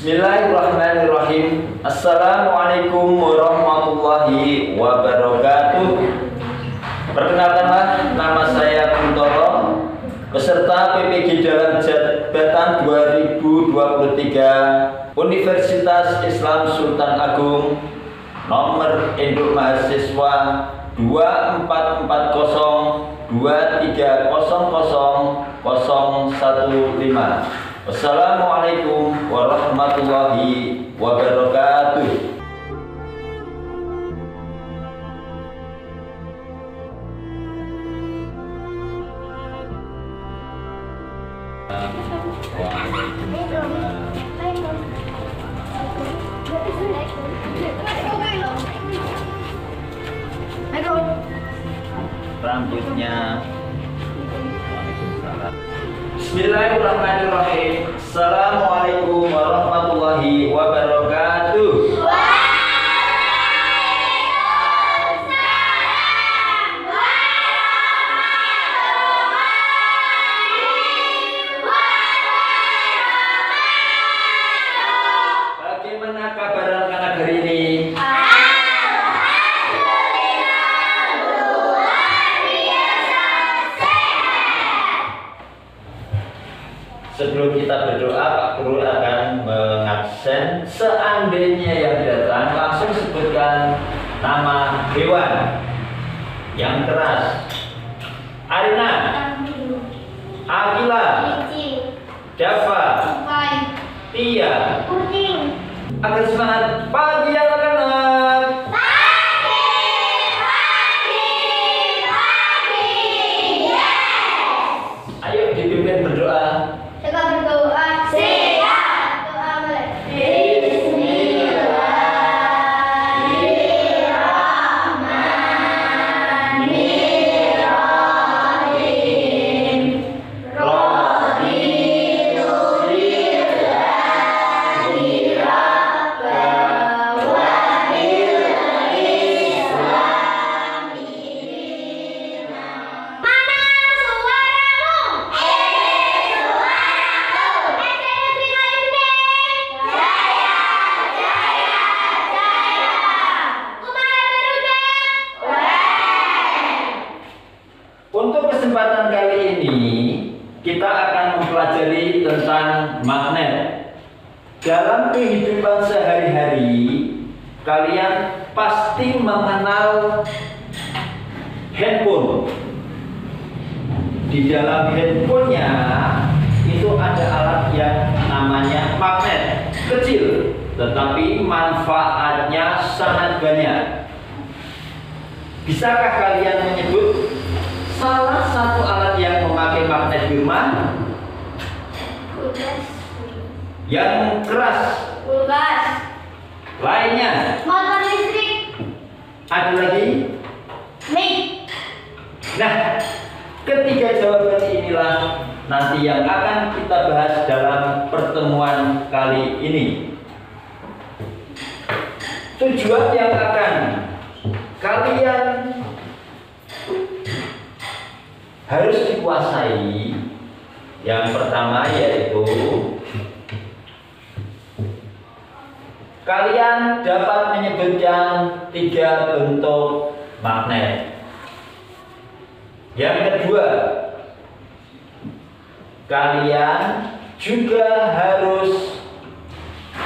Bismillahirrahmanirrahim. Assalamualaikum warahmatullahi wabarakatuh. Perkenalkanlah, nama saya Kuntoro, peserta PPG dalam jabatan 2023 Universitas Islam Sultan Agung, nomor induk mahasiswa 244023000015. Wassalamualaikum warahmatullahi wabarakatuh. Rambutnya. Bismillahirrahmanirrahim. Assalamualaikum warahmatullahi wabarakatuh. Bagaimana kabar anak-anak hari ini? Sebelum kita berdoa, Pak Guru akan mengabsen. Seandainya yang datang, langsung sebutkan nama hewan yang keras. Arina, Akila, Dava, Tia. Agar semangat pagi anak-anak. Ayo dipimpin berdoa. Untuk kesempatan kali ini kita akan mempelajari tentang magnet. Dalam kehidupan sehari-hari kalian pasti mengenal handphone. Di dalam handphonenya itu ada alat yang namanya magnet, kecil tetapi manfaatnya sangat banyak. Bisakah kalian menyebut salah satu alat yang memakai magnet di rumah? Yang keras. Lainnya? Motor listrik. Ada lagi? Mic. Nah, ketiga jawaban inilah nanti yang akan kita bahas dalam pertemuan kali ini. Tujuan yang akan kalian harus dikuasai yang pertama yaitu kalian dapat menyebutkan 3 bentuk magnet. Yang kedua, kalian juga harus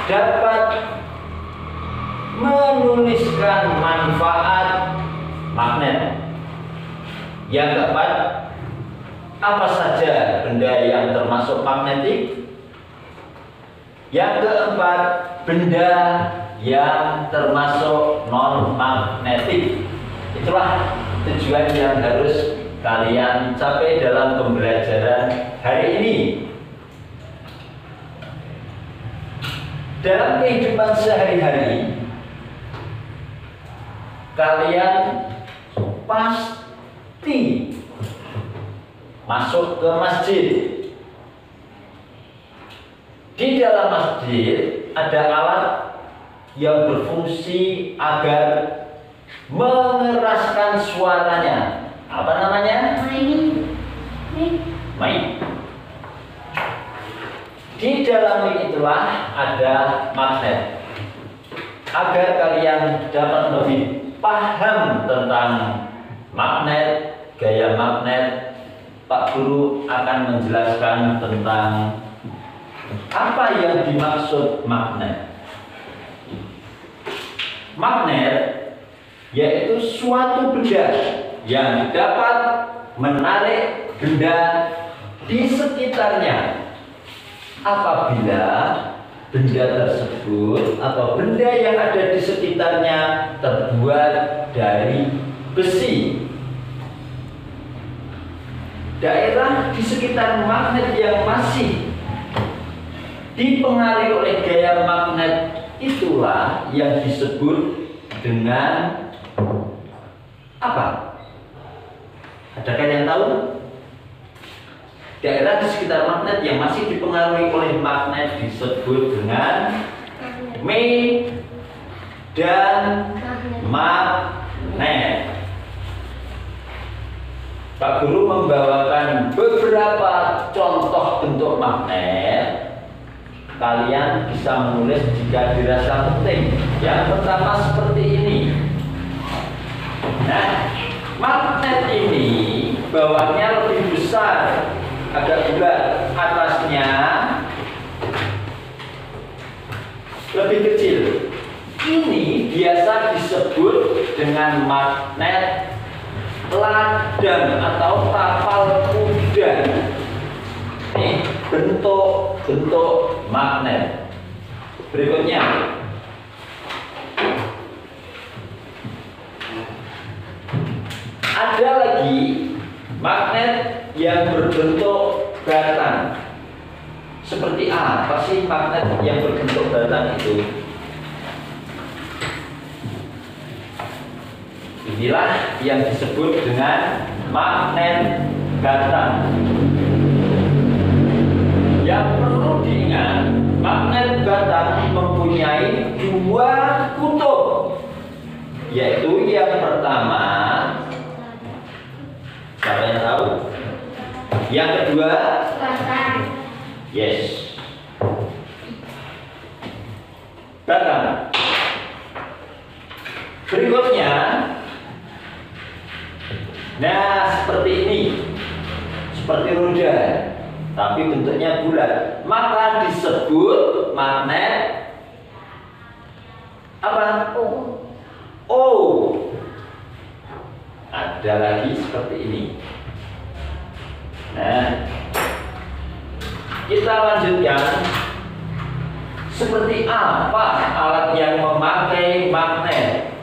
dapat menuliskan manfaat magnet. Yang keempat, apa saja benda yang termasuk magnetik? Yang keempat, benda yang termasuk non-magnetik. Itulah tujuan yang harus kalian capai dalam pembelajaran hari ini. Dalam kehidupan sehari-hari kalian pasti masuk ke masjid. Di dalam masjid ada alat yang berfungsi agar mengeraskan suaranya. Apa namanya? Mic. Di dalam mic itulah ada magnet. Agar kalian dapat lebih paham tentang magnet, gaya magnet, Pak Guru akan menjelaskan tentang apa yang dimaksud magnet. Magnet yaitu suatu benda yang dapat menarik benda di sekitarnya apabila benda tersebut atau benda yang ada di sekitarnya terbuat dari besi. Daerah di sekitar magnet yang masih dipengaruhi oleh gaya magnet itulah yang disebut dengan apa? Adakah yang tahu? Daerah di sekitar magnet yang masih dipengaruhi oleh magnet disebut dengan medan magnet. Pak Guru membawakan beberapa contoh bentuk magnet. Kalian bisa menulis jika dirasa penting. Yang pertama seperti ini. Nah, magnet ini bawahnya lebih besar, agak bulat, atasnya lebih kecil. Ini biasa disebut dengan magnet ladang atau tapal kuda. Ini bentuk magnet. Berikutnya ada lagi magnet yang berbentuk batang. Seperti apa sih magnet yang berbentuk batang itu? Inilah yang disebut dengan magnet batang. Yang perlu diingat, magnet batang mempunyai dua kutub, yaitu yang pertama, siapa yang tahu? Yang kedua, yes, batang. Berikutnya, nah seperti ini, seperti roda, tapi bentuknya bulat, maka disebut magnet apa? O. Ada lagi seperti ini. Nah, kita lanjutkan. Seperti apa alat yang memakai magnet?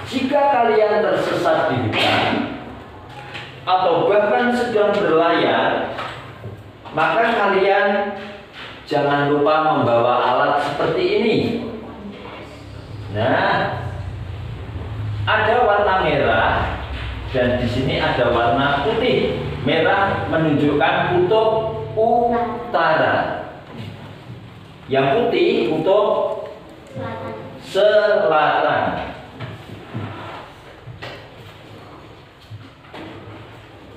Jika kalian tersesat di hutan atau bahkan sedang berlayar, maka kalian jangan lupa membawa alat seperti ini. Nah, ada warna merah dan di sini ada warna putih. Merah menunjukkan kutub utara, yang putih kutub selatan.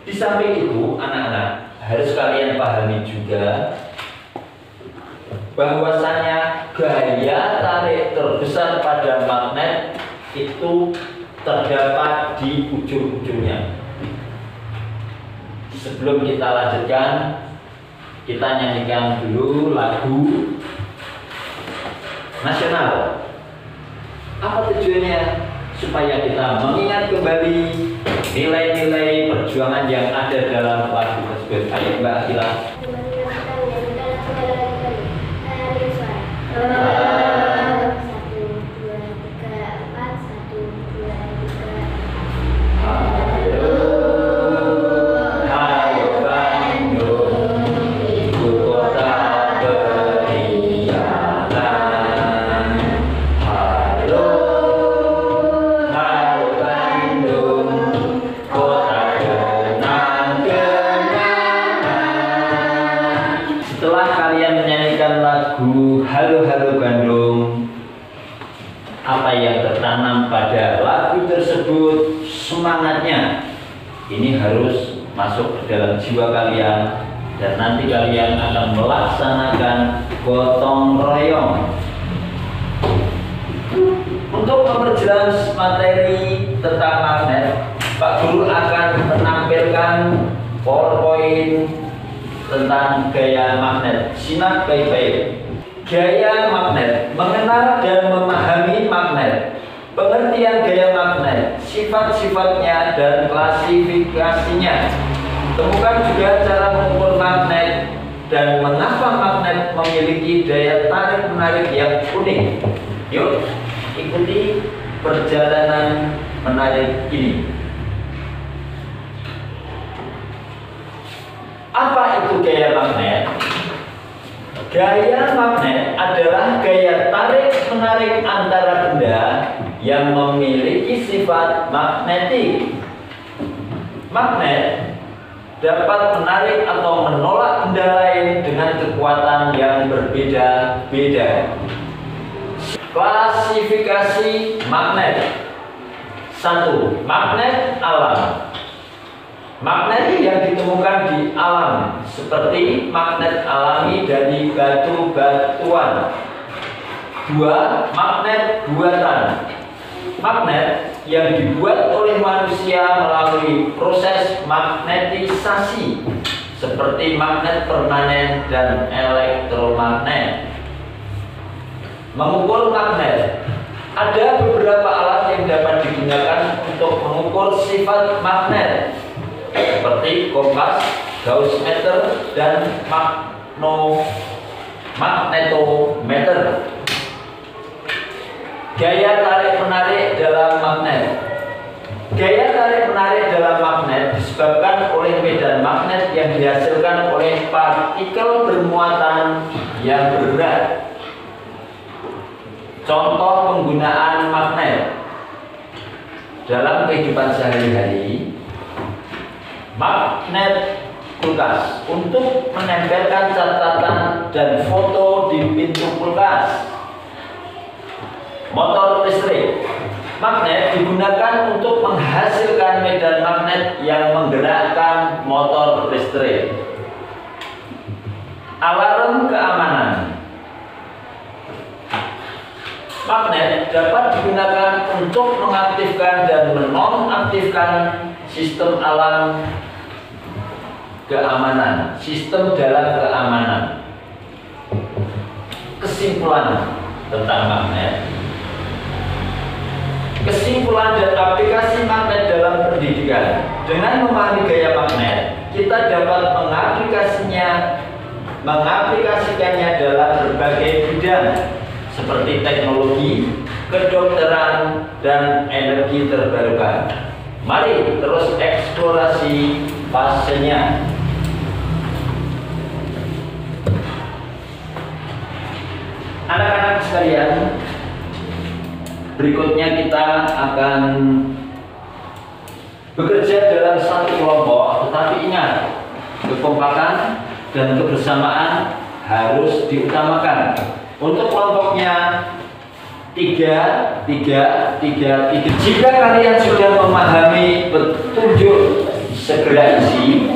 Di samping itu, anak-anak harus kalian pahami juga bahwasanya gaya tarik terbesar pada magnet itu terdapat di ujung-ujungnya. Sebelum kita lanjutkan, kita nyanyikan dulu lagu nasional. Apa tujuannya? Supaya kita mengingat kembali nilai-nilai perjuangan yang ada dalam lagu tersebut. Ayo Mbak Akila. Halo Halo Bandung, apa yang tertanam pada lagu tersebut, semangatnya ini harus masuk ke dalam jiwa kalian dan nanti kalian akan melaksanakan gotong royong. Untuk memperjelas materi tentang magnet, Pak Guru akan menampilkan PowerPoint tentang gaya magnet. Simak baik-baik. Gaya magnet, mengenal dan memahami magnet. Pengertian gaya magnet, sifat-sifatnya dan klasifikasinya. Temukan juga cara mengukur magnet dan mengapa magnet memiliki daya tarik menarik yang unik. Yuk, ikuti perjalanan menarik ini. Apa itu gaya magnet? Gaya magnet adalah gaya tarik menarik antara benda yang memiliki sifat magnetik. Magnet dapat menarik atau menolak benda lain dengan kekuatan yang berbeda-beda. Klasifikasi magnet. 1. Magnet alam. Magnet yang ditemukan di alam, seperti magnet alami dari batu-batuan. 2. Magnet buatan. Magnet yang dibuat oleh manusia melalui proses magnetisasi, seperti magnet permanen dan elektromagnet. Mengukur magnet. Ada beberapa alat yang dapat digunakan untuk mengukur sifat magnet, seperti kompas, Gauss-meter, dan magnetometer. Gaya tarik menarik dalam magnet. Gaya tarik menarik dalam magnet disebabkan oleh medan magnet yang dihasilkan oleh partikel bermuatan yang berat. Contoh penggunaan magnet dalam kehidupan sehari-hari: magnet kulkas untuk menempelkan catatan dan foto di pintu kulkas. Motor listrik. Magnet digunakan untuk menghasilkan medan magnet yang menggerakkan motor listrik. Alarm keamanan. Magnet dapat digunakan untuk mengaktifkan dan menonaktifkan sistem alarm keamanan, sistem dalam keamanan. Kesimpulan tentang magnet. Kesimpulan dan aplikasi magnet dalam pendidikan. Dengan memahami gaya magnet, kita dapat mengaplikasikannya dalam berbagai bidang, seperti teknologi, kedokteran, dan energi terbarukan. Mari terus eksplorasi fasenya. Anak-anak sekalian, berikutnya kita akan bekerja dalam satu kelompok, tetapi ingat, kekompakan dan kebersamaan harus diutamakan. Untuk kelompoknya 3. Jika kalian sudah memahami petunjuk, segera isi.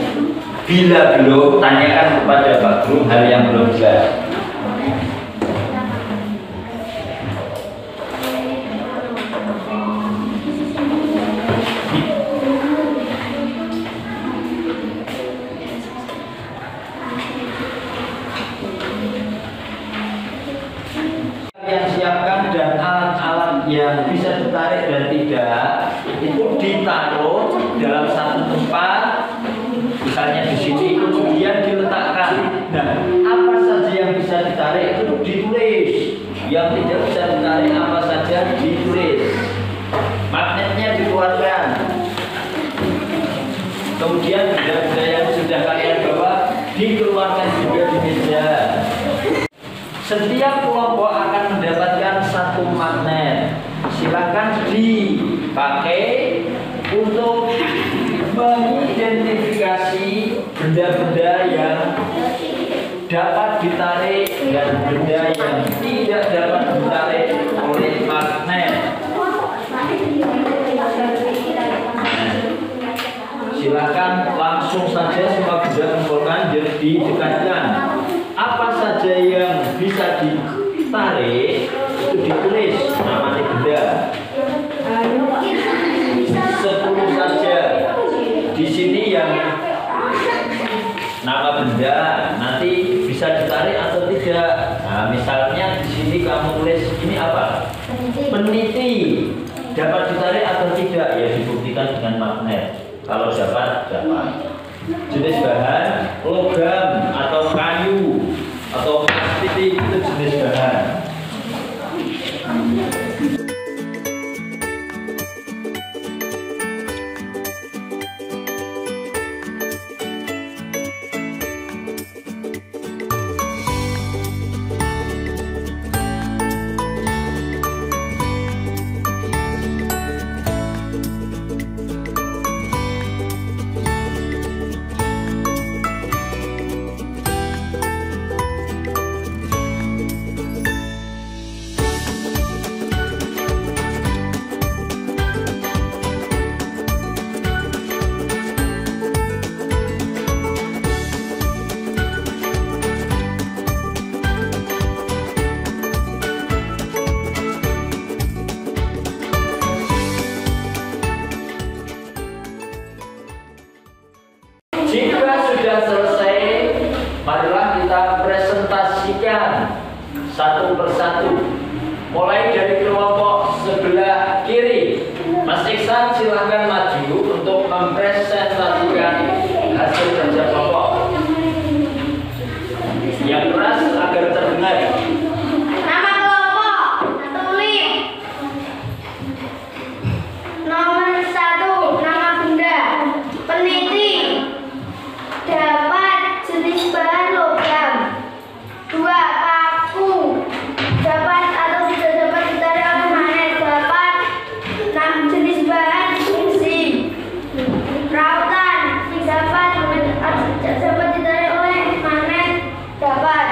Bila belum, tanyakan kepada Pak Guru hal yang belum jelas. Siapkan dan alat-alat yang bisa ditarik dan tidak itu ditaruh dalam satu tempat, misalnya di sini, kemudian diletakkan. Nah, apa saja yang bisa ditarik itu ditulis, yang tidak bisa ditarik apa saja ditulis. Magnetnya dikeluarkan, kemudian benda-benda yang sudah kalian bawa dikeluarkan juga di meja. Setiap kelompok akan mendapatkan satu magnet. Silakan dipakai untuk mengidentifikasi benda-benda yang dapat ditarik dan benda yang tidak dapat ditarik oleh magnet. Silakan langsung saja semua benda kumpulkan didekatkan. Apa saja yang bisa ditarik itu ditulis namanya benda. 10 saja. Di sini yang nama benda nanti bisa ditarik atau tidak. Nah, misalnya di sini kamu tulis ini apa? Peniti. Dapat ditarik atau tidak? Ya dibuktikan dengan magnet. Kalau dapat, dapat. Jenis bahan logam atau kayu atau plastik itu jenis bahan. Jika sudah selesai, marilah kita presentasikan satu persatu. Mulai dari kelompok sebelah kiri. Mas Iksan silahkan maju untuk mempresentasikan hasil kerja kelompok. Yang keras agar terdengar. Nama kelompok tulis. Nomor 1 nama benda peniti. Dapat jenis bahan logam. 2 paku. Dapat atau tidak dapat ditarik oleh magnet. Dapat 6 jenis bahan besi. Rautan dapat atau tidak dapat ditarik oleh magnet. Dapat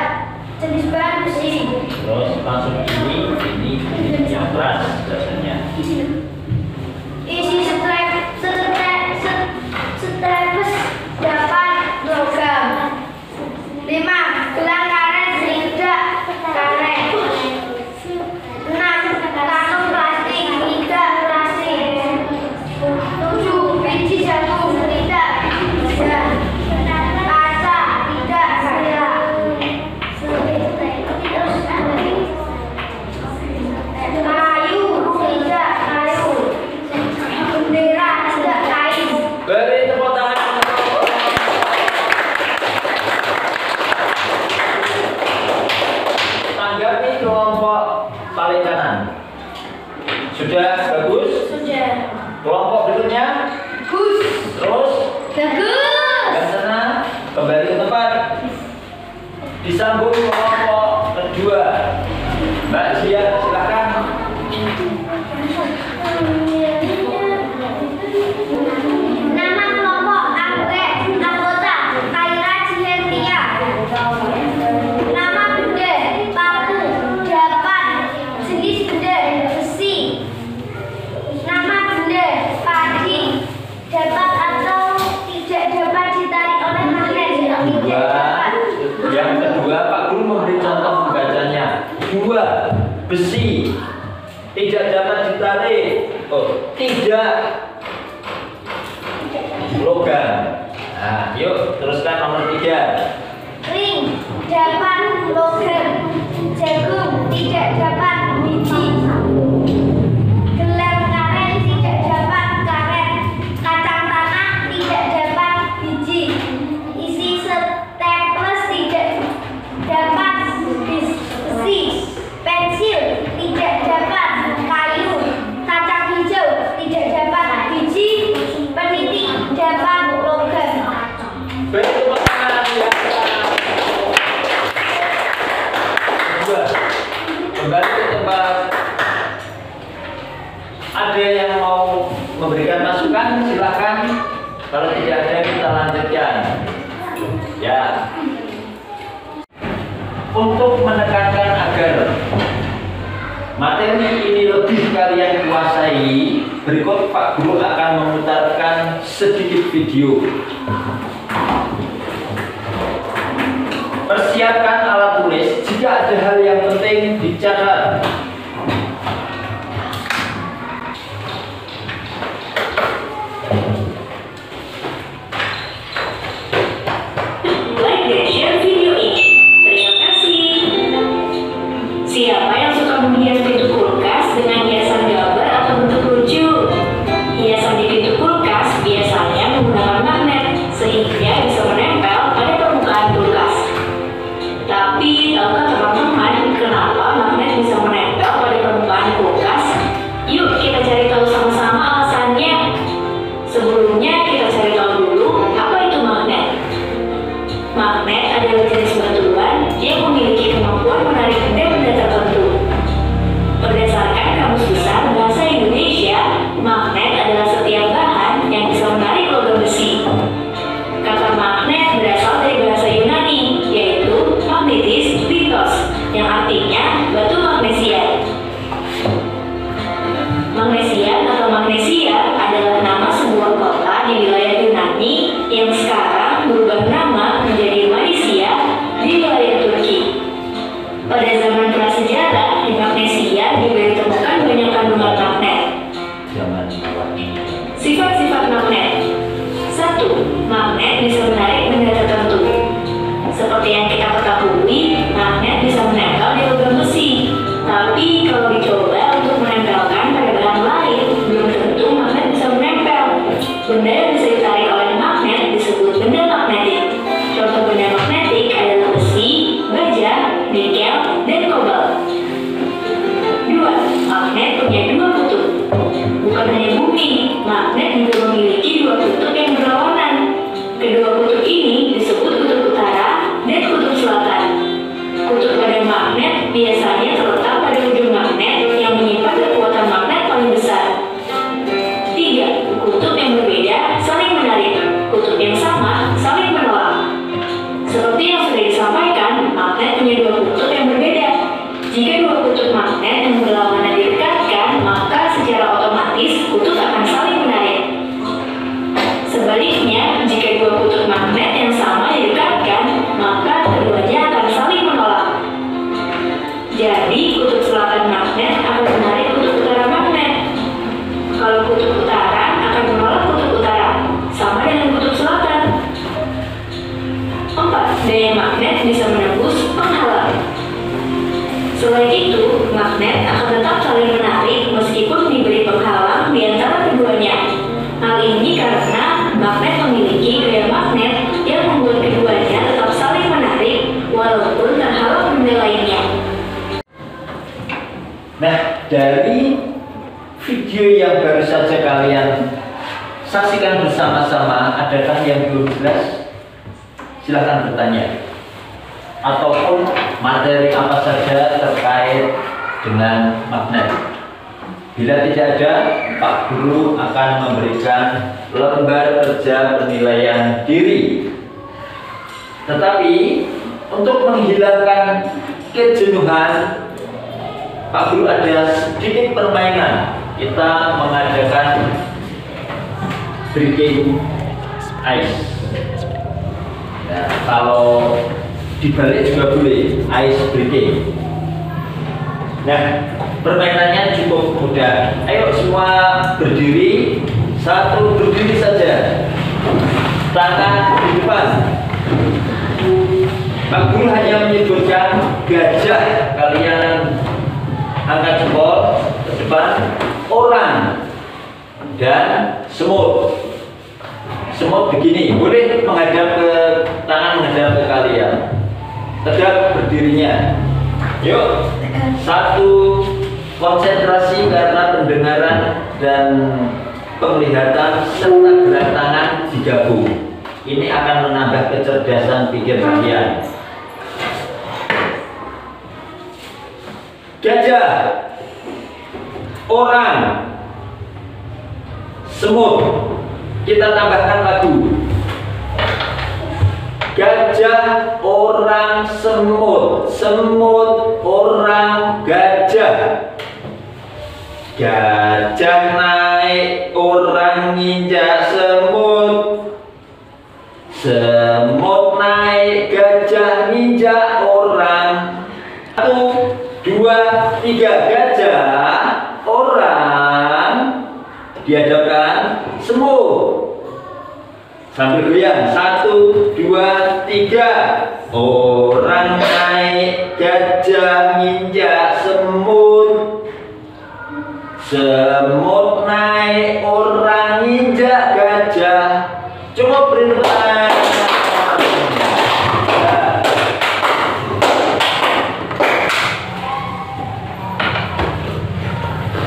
jenis bahan besi. Terus langsung ini yang keras biasanya. Isi strapes dapat logam. 5 gelang karet tidak karet. 6 kantong plastik tidak plastik. 7 biji jagung tidak kaca tidak kaca. Kayu tidak kayu. Bendera tidak kayu. Beri tepuk tangan. Tanggapi kelompok paling kanan. Sudah bagus? Sudah. Kelompok berikutnya. Bagus. Terus Bagus. yang sana kembali ke tempat. Disambung kelompok kedua. Mbak Zia silakan. Nama kelompok anggota Kaira Cihentia. Nama benda paku. Dapat jenis benda besi. Nama benda padi. Dapat atau tidak dapat ditarik oleh magnet. Tidak dapat. Yang kedua Pak Guru memberi contoh membacanya. 2 besi tidak dapat ditarik. Oh, tidak logam. Nah, yuk teruskan nomor 3. Ring dapat logam. Jagung tidak dapat biji. Gelang karet tidak dapat karet. Kacang tanah tidak dapat biji. Isi staples tidak dapat besi. Pensil tidak dapat kayu. Kacang hijau tidak dapat biji. Peniti dapat logam. Beri tepuk tangan ya. Dua. Kembali ke tempat. Ada yang mau memberikan masukan silakan. Kalau tidak ada kita lanjutkan. Ya. Untuk menekankan agar materi ini lebih kalian kuasai, berikut Pak Guru akan memutarkan sedikit video. Persiapkan alat tulis jika ada hal yang penting dicatat. Like dan share video ini. Terima kasih. Siapa yang suka menghias pintu kulkas dengan hiasan gambar atau bentuk lucu? Hiasan di pintu kulkas biasanya menggunakan magnet sehingga bisa menempel pada permukaan kulkas. Tapi tahukah teman-teman kenapa magnet bisa menempel pada permukaan kulkas? Yuk kita cari tahu sama-sama alasannya. Sebelumnya kita cari tahu dulu apa itu magnet. Magnet adalah jenis batuan yang memiliki kemampuan menarik benda-benda tertentu. Berdasarkan Kamus Besar Bahasa Indonesia, magnet adalah setiap bahan yang bisa menarik logam besi. Kata magnet berasal dari bahasa Yunani, yaitu magnetis litos, yang artinya batu magnesia. Magnesian atau Magnesia adalah nama sebuah kota di wilayah Yunani yang sekarang berubah nama menjadi Malaysia di wilayah Turki. Pada zaman prasejarah, di Magnesia juga ditemukan banyak kandungan magnet. Sifat-sifat magnet. 1. Magnet bisa menarik benda tertentu. Seperti yang kita ketahui, magnet bisa menempel di logam besi. Tapi kalau dicoba untuk menempelkan pada bahan lain, belum tentu magnet bisa menempel. Benda yang bisa ditarik oleh magnet disebut benda magnetik. Contoh benda magnetik adalah besi, baja, nikel, dan kobalt. 2. Magnet punya dua kutub. Bukan hanya bumi, magnet juga memiliki dua kutub yang berlawanan. Kedua kutub ini disebut kutub utara dan kutub selatan. Kutub pada magnet biasanya terletak pada ujung magnet yang menyimpan kekuatan magnet paling besar. 3. Kutub yang berbeda saling menarik. Kutub yang sama saling menolak. Seperti yang sudah disampaikan, magnet punya dua kutub yang berbeda. Jika dua kutub magnet yang berlawanan didekatkan, maka secara otomatis kutub akan saling menarik. Sebaliknya, jika dua kutub magnet yang sama didekatkan, maka keduanya akan saling menolak. Jadi, kutub selatan magnet akan menarik kutub utara magnet. Kalau kutub utara akan menolak kutub utara, sama dengan kutub selatan. 4. Daya magnet bisa menembus penghalang. Selain itu, magnet akan tetap saling menarik meskipun diberi penghalang di antara keduanya. Hal ini karena magnet memiliki gaya magnet yang membuat keduanya tetap saling menarik walaupun terhalang benda lainnya. Nah, dari video yang baru saja kalian saksikan bersama-sama, adakah yang belum jelas? Silahkan bertanya. Ataupun materi apa saja terkait dengan magnet. Bila tidak ada, Pak Guru akan memberikan lembar kerja penilaian diri. Tetapi untuk menghilangkan kejenuhan, Pak Guru ada sedikit permainan. Kita mengadakan breaking ice. Nah, kalau dibalik juga boleh, ice breaking. Nah, permainannya cukup mudah. Ayo semua berdiri, satu berdiri saja. Tangan di depan. Pak Guru hanya menyebutkan gajah, kalian angkat jempol ke depan, orang, dan semut. Semut begini, boleh menghadap ke tangan, menghadap ke kalian. Tegak berdirinya. Yuk, satu, konsentrasi karena pendengaran dan penglihatan serta gerak tangan digabung. Ini akan menambah kecerdasan pikir kalian. Gajah, orang, semut. Kita tambahkan lagu. Gajah, orang, semut. Semut, orang, gajah. Gajah naik, orang nginjak semut. Semut naik, gajah nginjak orang. 1, 2, 3. Gajah, orang dihadapkan semut. Sambil goyang. 1, 2, 3. Orang naik, gajah nginjak semut. Semut naik, orang nginjak gajah. Cukup beri tepuk tangan.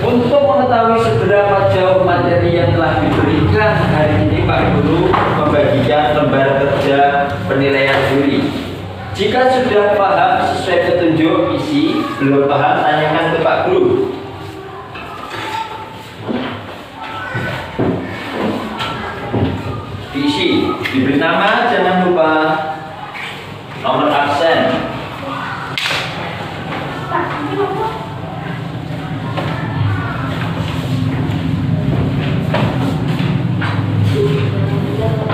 Untuk mengetahui seberapa jauh materi yang telah diberikan hari ini, Pak Guru membagikan lembar kerja penilaian juri. Jika sudah paham sesuai petunjuk isi, belum paham tanyakan ke Pak Guru. Diisi, diberi nama, jangan lupa nomor absen.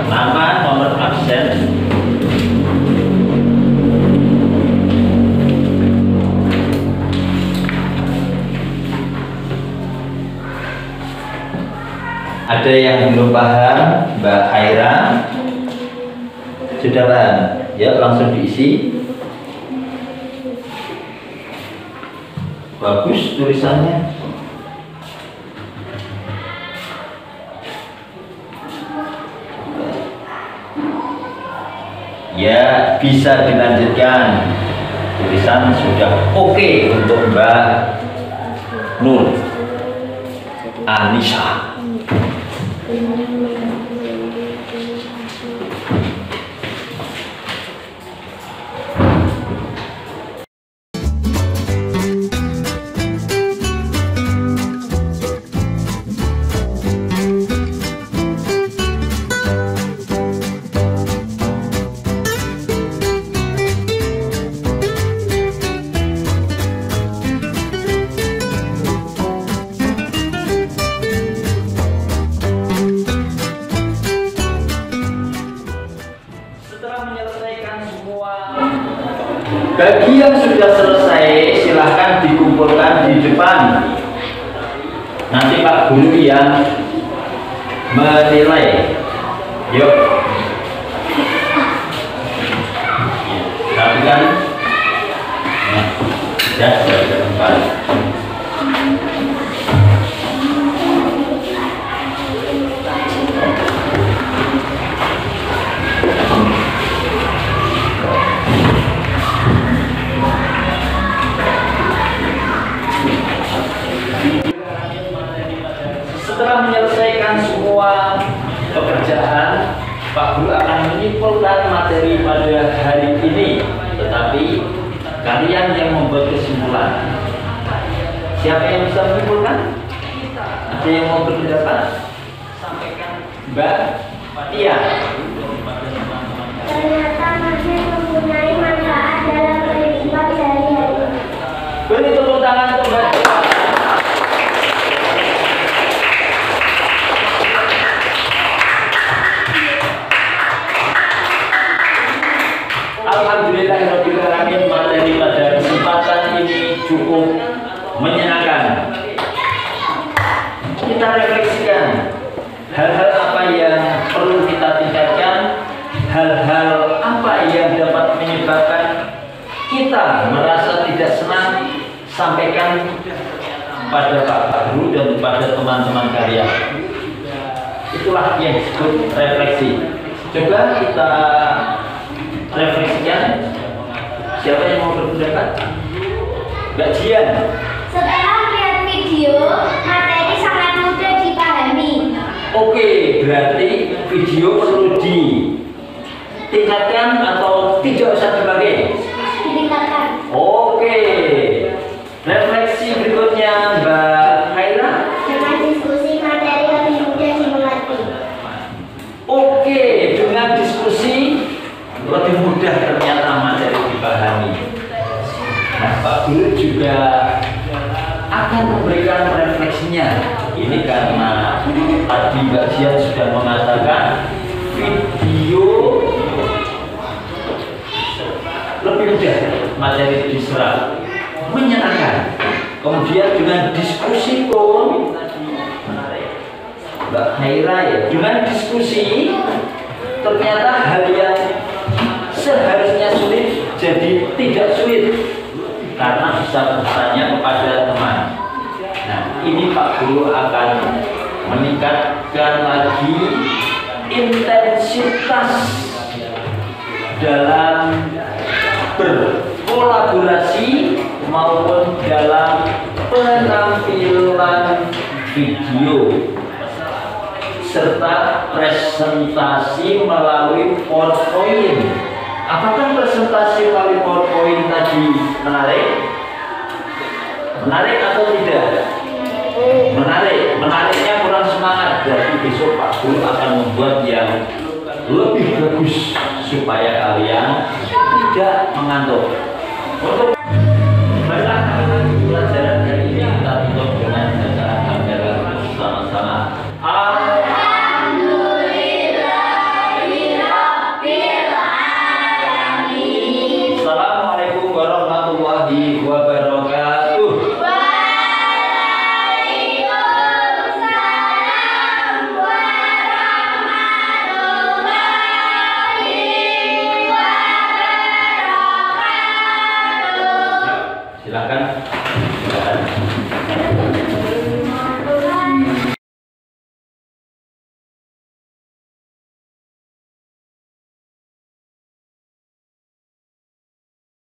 Nama, nomor absen. Ada yang belum paham, Mbak Haira? Sudah paham? Ya, langsung diisi. Bagus tulisannya. Ya, bisa dilanjutkan. Tulisan sudah oke untuk Mbak Nur Anissa. Bagi yang sudah selesai, silahkan dikumpulkan di depan. Nanti Pak Guru yang menilai. Yuk. Rapikan. Nah, ya, sudah di tempat. Setelah menyelesaikan semua pekerjaan, Pak Guru akan menyimpulkan materi pada hari ini. Tetapi kalian yang membuat kesimpulan. Siapa yang bisa menyimpulkan? Ada yang mau berpendapat? Sampaikan Mbak Tia. Ternyata masih mempunyai manfaat dalam kehidupan sehari-hari. Beri tepuk tangan untuk Mbak Tia. Alhamdulillahirrahmanirrahim, materi pada kesempatan ini cukup menyenangkan. Kita refleksikan hal-hal apa yang perlu kita tingkatkan, hal-hal apa yang dapat menyebabkan kita merasa tidak senang, sampaikan pada Pak Guru dan pada teman-teman kalian. Itulah yang disebut refleksi. Coba kita refleksikan. Siapa yang mau berpendapat? Mbak Jian. Setelah melihat video, materi sangat mudah dipahami. Oke, berarti video perlu ditingkatkan atau tidak usah dipakai? Ditingkatkan. Oke. Refleksi berikutnya Mbak Haira. Dengan diskusi materi lebih mudah dimengerti. Oke, dengan diskusi lebih mudah ternyata materi dipahami. Nah, Pak Guru juga akan memberikan refleksinya. Ini karena tadi Mbak Jian sudah mengatakan video materi diserap menyenangkan. Kemudian dengan diskusi pun Mbak Haira ya, dengan diskusi ternyata hal yang seharusnya sulit jadi tidak sulit karena bisa bertanya kepada teman. Nah, ini Pak Guru akan meningkatkan lagi intensitas dalam berkolaborasi maupun dalam penampilan video serta presentasi melalui PowerPoint. Apakah presentasi melalui PowerPoint tadi menarik? Menarik atau tidak? Menarik. Menariknya kurang semangat. Jadi besok Pak Guru akan membuat yang lebih bagus supaya kalian tidak mengantuk. Untuk